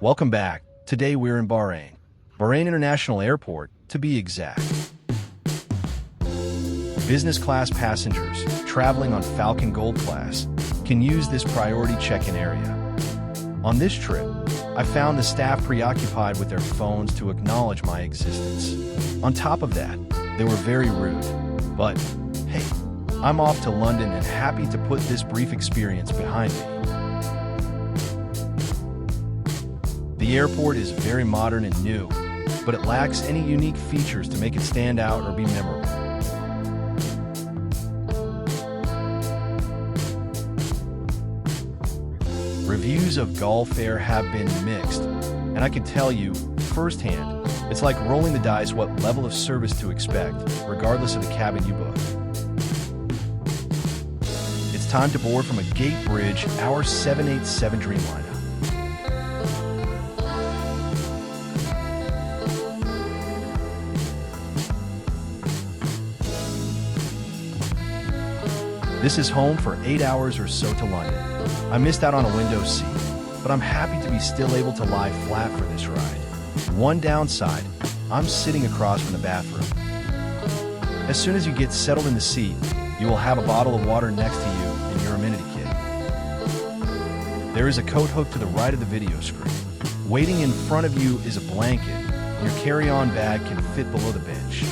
Welcome back. Today we're in Bahrain. Bahrain International Airport, to be exact. Business class passengers traveling on Falcon Gold class can use this priority check-in area. On this trip, I found the staff preoccupied with their phones to acknowledge my existence. On top of that, they were very rude. But, hey, I'm off to London and happy to put this brief experience behind me. The airport is very modern and new, but it lacks any unique features to make it stand out or be memorable. Reviews of Gulf Air have been mixed, and I can tell you, firsthand, it's like rolling the dice what level of service to expect, regardless of the cabin you book. It's time to board from a gate bridge, our 787 Dreamliner. This is home for 8 hours or so to London. I missed out on a window seat, but I'm happy to be still able to lie flat for this ride. One downside, I'm sitting across from the bathroom. As soon as you get settled in the seat, you will have a bottle of water next to you and your amenity kit. There is a coat hook to the right of the video screen. Waiting in front of you is a blanket. Your carry-on bag can fit below the bench.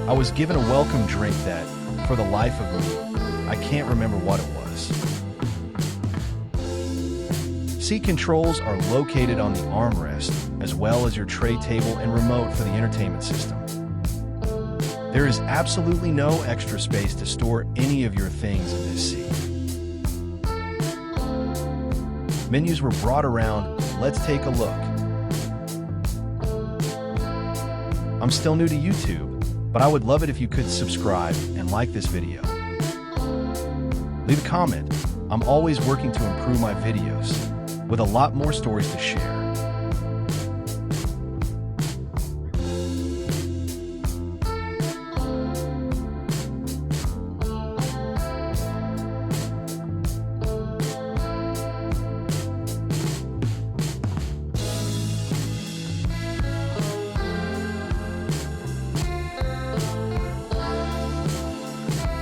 I was given a welcome drink that, for the life of me, I can't remember what it was. Seat controls are located on the armrest, as well as your tray table and remote for the entertainment system. There is absolutely no extra space to store any of your things in this seat. Menus were brought around. Let's take a look. I'm still new to YouTube, but I would love it if you could subscribe and like this video. Leave a comment. I'm always working to improve my videos, with a lot more stories to share.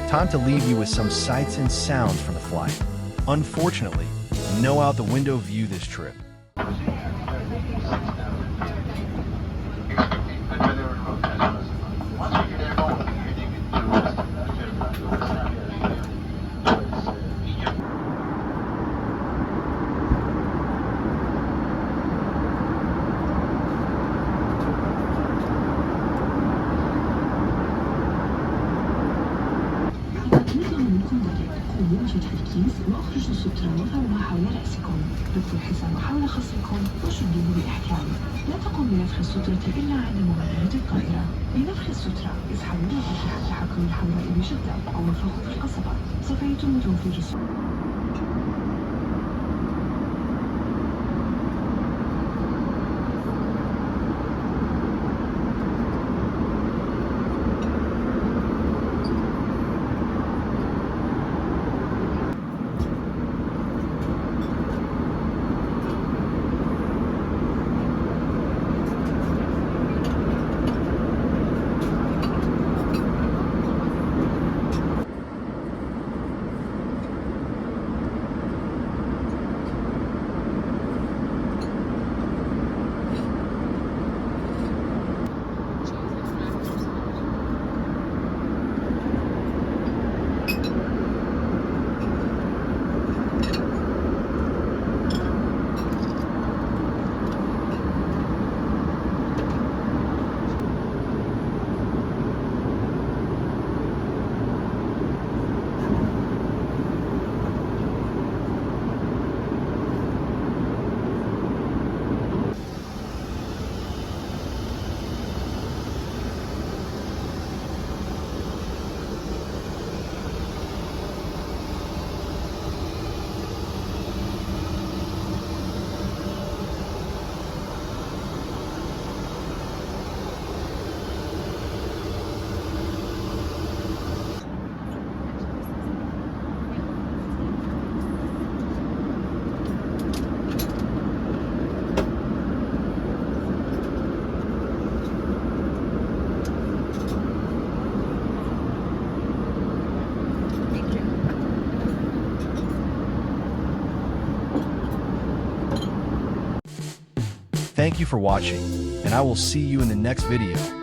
Time to leave you with some sights and sounds from the flight. Unfortunately, no out-the-window view this trip. وجه الكيس واخرجوا السترة وضعوها حول رأسكم. ربطوا الحزام حول خصركم وشدوه بإحكام. لا تقوم بنفخ السترة إلا عند مغادرة الطائرة. لنفخ السترة اسحبوا مفاتيح التحكم الحمراء بشدة أو انفخوا في القصبة. سوف يتم توفير Thank you for watching, and I will see you in the next video.